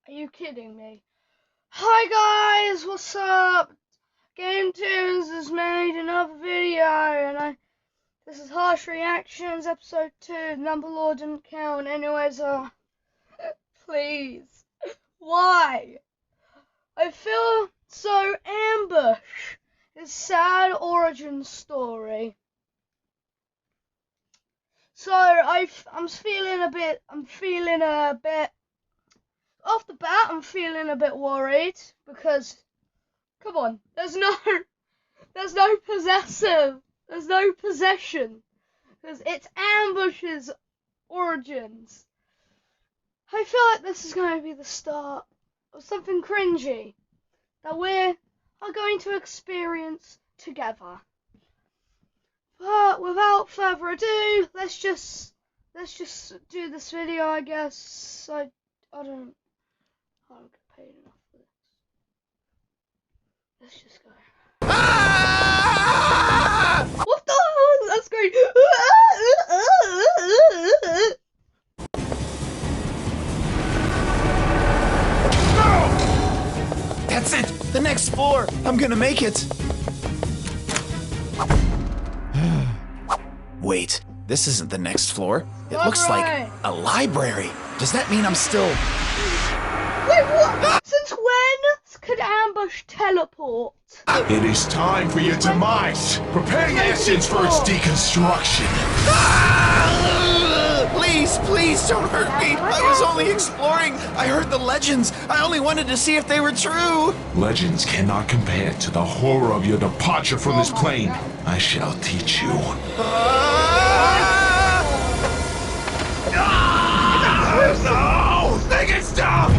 Are you kidding me? Hi guys, what's up? Gametoons has made another video, and this is Harsh Reactions, episode 2. Number law didn't count. Anyways, please. Why? I feel so ambush. His sad origin story. So I'm feeling a bit off the bat. I'm feeling a bit worried because, come on, there's no possessive, there's no possession, because it's Ambush's origins. I feel like this is going to be the start of something cringy that we are going to experience together. But without further ado, let's just do this video, I guess. I don't get paid enough for this. Let's just go. Ah! What the hell? That's great. No! That's it! The next floor! I'm gonna make it! Wait, this isn't the next floor. It looks like a library. Does that mean I'm still... Wait, what? Since when could Ambush teleport? It is time for your demise. Prepare your essence for its deconstruction. Please don't hurt me. I was only exploring. I heard the legends. I only wanted to see if they were true. Legends cannot compare to the horror of your departure from this plane. I shall teach you. No! They can stop!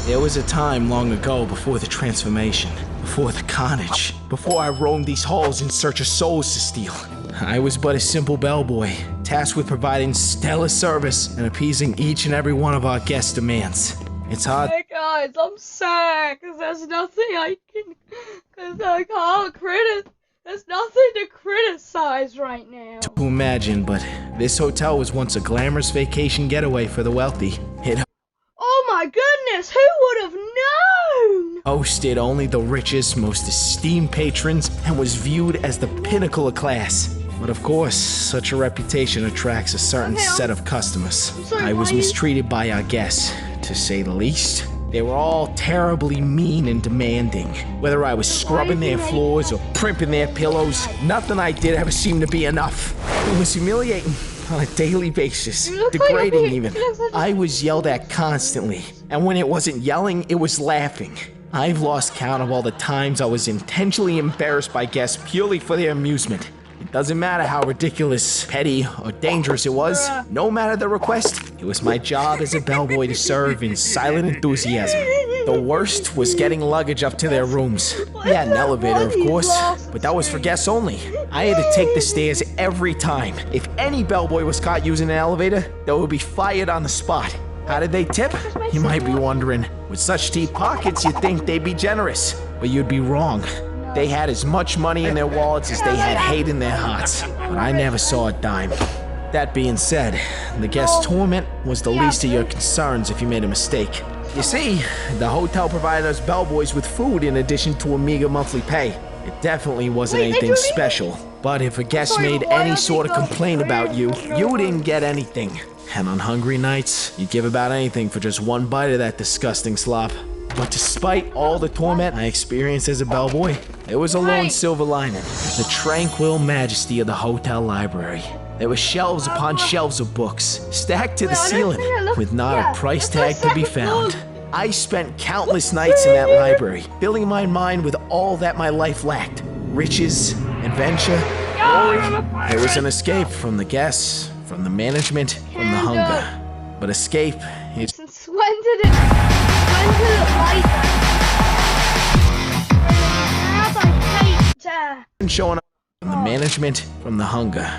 There was a time long ago before the transformation, before the carnage, before I roamed these halls in search of souls to steal. I was but a simple bellboy, tasked with providing stellar service and appeasing each and every one of our guests' demands. It's hard. Hey guys, I'm sad because there's nothing there's nothing to criticize right now. To imagine, but this hotel was once a glamorous vacation getaway for the wealthy. It Oh my goodness, who would have known? hosted only the richest, most esteemed patrons and was viewed as the pinnacle of class. But of course, such a reputation attracts a certain set of customers. I was mistreated by our guests, to say the least. They were all terribly mean and demanding. Whether I was scrubbing their floors or primping their pillows, nothing I did ever seemed to be enough. It was humiliating on a daily basis, degrading even. I was yelled at constantly, and when it wasn't yelling, it was laughing. I've lost count of all the times I was intentionally embarrassed by guests purely for their amusement. It doesn't matter how ridiculous, petty, or dangerous it was. No matter the request, it was my job as a bellboy to serve in silent enthusiasm. The worst was getting luggage up to their rooms. We had an elevator, of course, but that was for guests only. I had to take the stairs every time. If any bellboy was caught using an elevator, they would be fired on the spot. How did they tip? You might be wondering. With such deep pockets, you'd think they'd be generous, but you'd be wrong. They had as much money in their wallets as they had hate in their hearts, but I never saw a dime. That being said, the guest torment was the least of your concerns if you made a mistake. You see, the hotel provided us bellboys with food in addition to a meager monthly pay. It definitely wasn't anything special, but if a guest made any sort of complaint about you, you didn't get anything. And on hungry nights, you'd give about anything for just one bite of that disgusting slop. But despite all the torment I experienced as a bellboy, there was a lone silver lining: the tranquil majesty of the hotel library. There were shelves upon shelves of books, stacked to the ceiling, with not a price tag to be found. I spent countless nights in that library, filling my mind with all that my life lacked: riches, adventure, glory. There was an escape from the guests, from the management, from the hunger. But escape is... Since when did it like that? showing up from the management, from the hunger.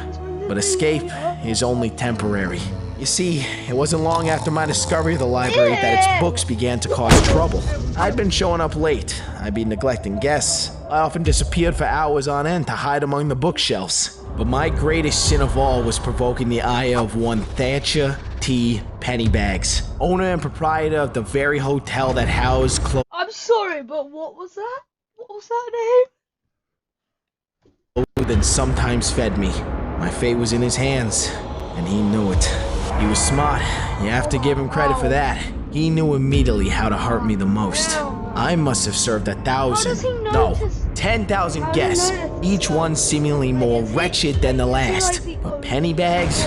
But escape is only temporary. You see, it wasn't long after my discovery of the library that its books began to cause trouble. I'd been showing up late, I'd be neglecting guests, I often disappeared for hours on end to hide among the bookshelves. But my greatest sin of all was provoking the ire of one Thatcher T. Pennybags, owner and proprietor of the very hotel that housed I'm sorry, but what was that? What was that name? and sometimes fed me. My fate was in his hands, and he knew it. He was smart. You have to give him credit for that. He knew immediately how to hurt me the most. I must have served 1,000, no, 10,000 guests, each one seemingly more wretched than the last. But Pennybags,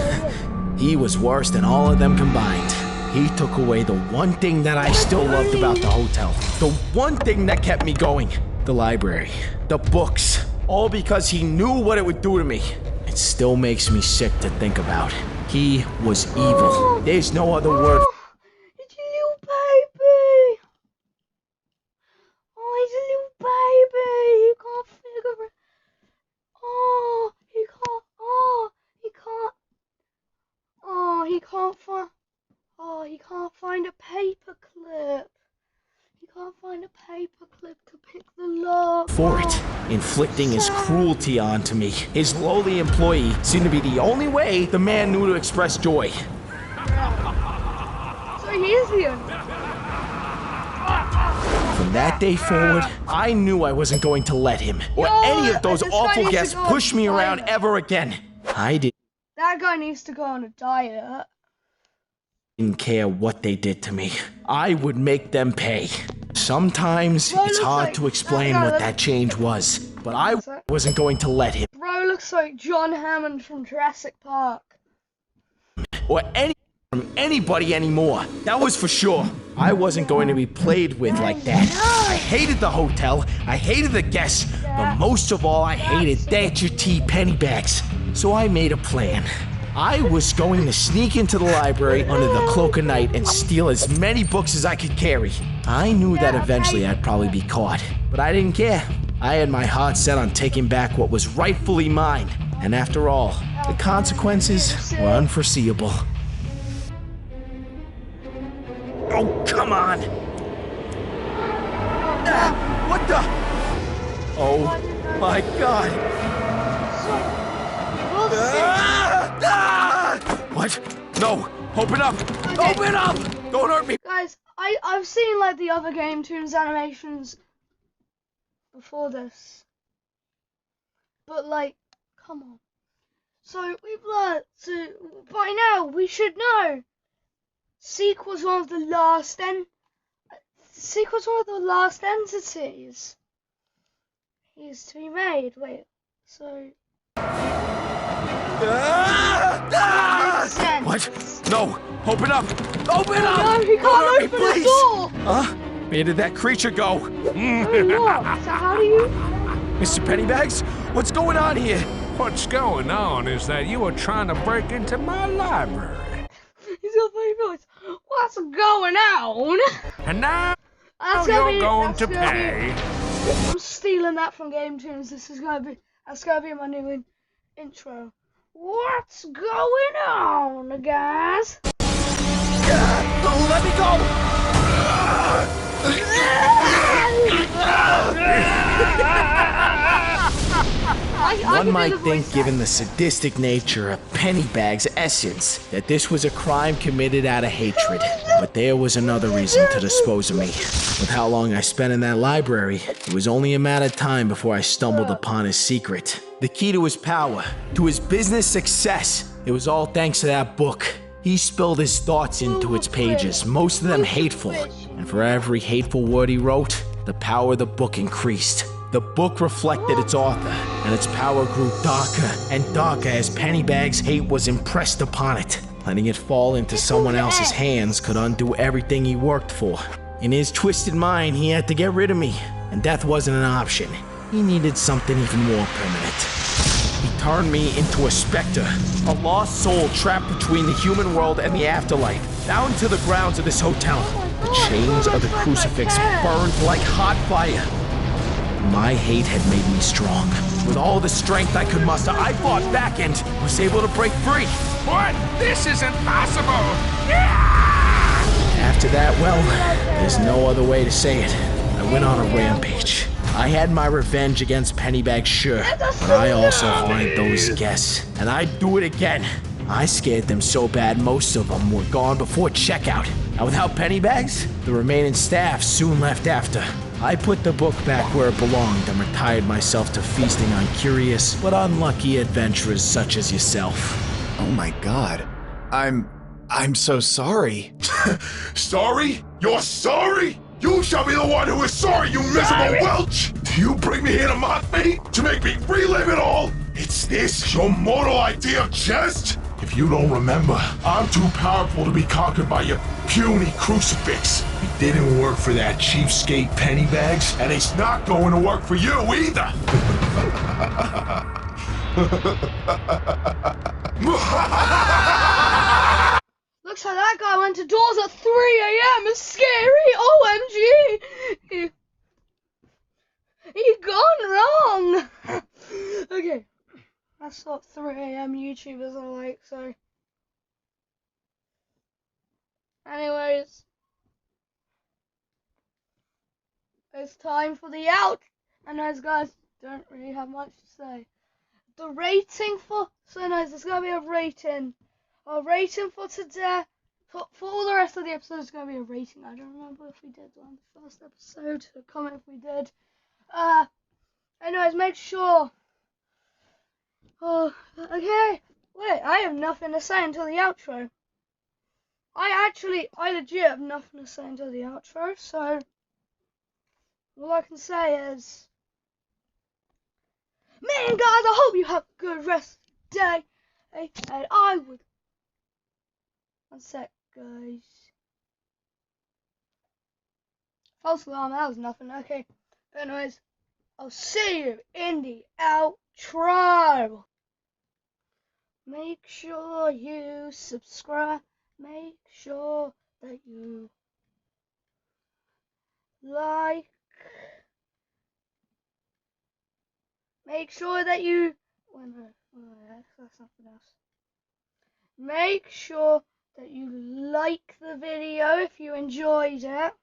he was worse than all of them combined. He took away the one thing that I still loved about the hotel. The one thing that kept me going. The library. The books. All because he knew what it would do to me. It still makes me sick to think about. He was evil. There's no other word. It's a little baby. Oh, he's a little baby. You can't figure it. Oh, he can't. Oh, he can't. Oh, he can't find. Oh, he can't find a paper clip. He can't find a paper clip to pick the lock. For it, inflicting his cruelty onto me. His lowly employee seemed to be the only way the man knew to express joy. So he is the only. From that day forward, I knew I wasn't going to let him or any of those awful guests push me around ever again. I That guy needs to go on a diet. Didn't care what they did to me. I would make them pay. Sometimes it's hard to explain what that change was, but I wasn't going to let him. Bro looks like John Hammond from Jurassic Park. Or from anybody anymore. That was for sure. I wasn't going to be played with like that. I hated the hotel, I hated the guests, but most of all I hated Thatcher T. Pennybags. So I made a plan. I was going to sneak into the library under the cloak of night and steal as many books as I could carry. I knew that eventually I'd probably be caught, but I didn't care. I had my heart set on taking back what was rightfully mine. And after all, the consequences were unforeseeable. Oh, come on! What the? Oh, my God! What? No! Open up! Open up! Don't hurt me! Guys, I've seen like the other Gametoons animations before this. But like, come on. So we've learned to, by now we should know, Seek was one of the last entities. He's to be made. Wait, so. What? No! Open up! Open up! No, he can't open the door! Huh? Where did that creature go? So how do you... Mr. Pennybags, what's going on here? What's going on is that you were trying to break into my library. He's got a funny voice. What's going on? And now you're going to pay. I'm stealing that from Gametoons. That's gonna be my new intro. What's going on, guys? Let me go! One might think, given the sadistic nature of Pennybags' essence, that this was a crime committed out of hatred. But there was another reason to dispose of me. With how long I spent in that library, it was only a matter of time before I stumbled upon his secret. The key to his power, to his business success. It was all thanks to that book. He spilled his thoughts into its pages, most of them hateful. And for every hateful word he wrote, the power of the book increased. The book reflected its author, and its power grew darker and darker as Pennybags' hate was impressed upon it. Letting it fall into someone else's hands could undo everything he worked for. In his twisted mind, he had to get rid of me, and death wasn't an option. He needed something even more permanent. He turned me into a specter, a lost soul trapped between the human world and the afterlife, down to the grounds of this hotel. The chains of the crucifix burned like hot fire. My hate had made me strong. With all the strength I could muster, I fought back and was able to break free. What? This isn't possible! After that, well, there's no other way to say it. I went on a rampage. I had my revenge against Pennybags, sure, but I also haunted those guests, and I'd do it again. I scared them so bad most of them were gone before checkout. And without Pennybags, the remaining staff soon left after. I put the book back where it belonged and retired myself to feasting on curious but unlucky adventurers such as yourself. Oh my god. I'm so sorry. Sorry? You're sorry? You shall be the one who is sorry, you miserable welch! Do you bring me here to mock me? To make me relive it all? It's this, your mortal idea of jest? If you don't remember, I'm too powerful to be conquered by your puny crucifix. It didn't work for that cheapskate Pennybags, and it's not going to work for you either. Looks like that guy went to doors at 3 a.m. It's scary. OMG. He gone wrong. Okay. That's what 3 a.m. YouTubers are like, so. Anyways. It's time for the out. And those guys don't really have much to say. The rating for. So, nice, there's going to be a rating. Our rating for today. For all the rest of the episode is going to be a rating. I don't remember if we did on the first episode. So comment if we did. Anyways, make sure. Oh, okay. Wait, I have nothing to say until the outro. I legit have nothing to say until the outro. So, all I can say is, man, guys, I hope you have a good rest of the day. And I would. One sec, guys. False alarm, that was nothing. Okay. Anyways, I'll see you in the outro. Make sure you subscribe. Make sure that you like. Make sure that you. Oh, no, that's something else. Make sure that you like the video if you enjoyed it.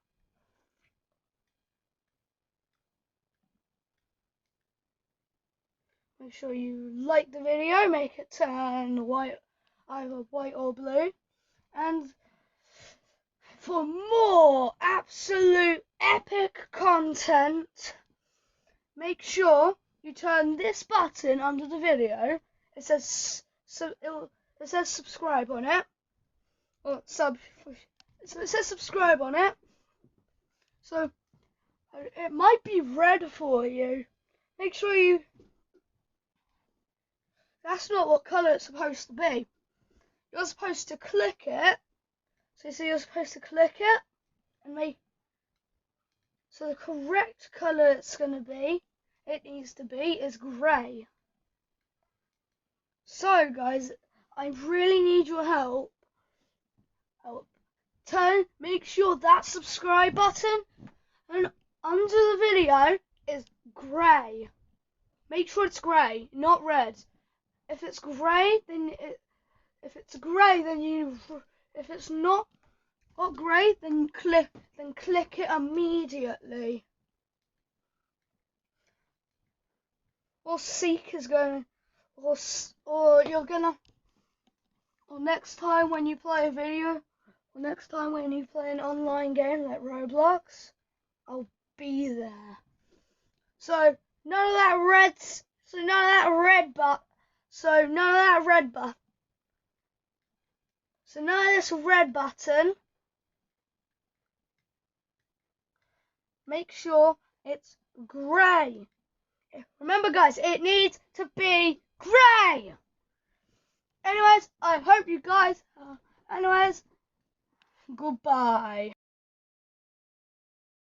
Make sure you like the video, make it turn white, either white or blue. And for more absolute epic content, make sure you turn this button under the video. It says subscribe on it. Or it says subscribe on it. So it might be red for you. Make sure you. That's not what colour it's supposed to be. You're supposed to click it. So you see, you're supposed to click it and make. So the correct colour it needs to be, is grey. So guys, I really need your help. Make sure that subscribe button and under the video is grey. Make sure it's grey, not red. If it's grey, if it's not grey, then click it immediately. Or Seek is going, or you're gonna, or next time when you play a video, or next time when you play an online game like Roblox, I'll be there. So none of that red button. So none of this red button. Make sure it's grey. Remember guys, it needs to be grey. Anyways, I hope you guys, goodbye.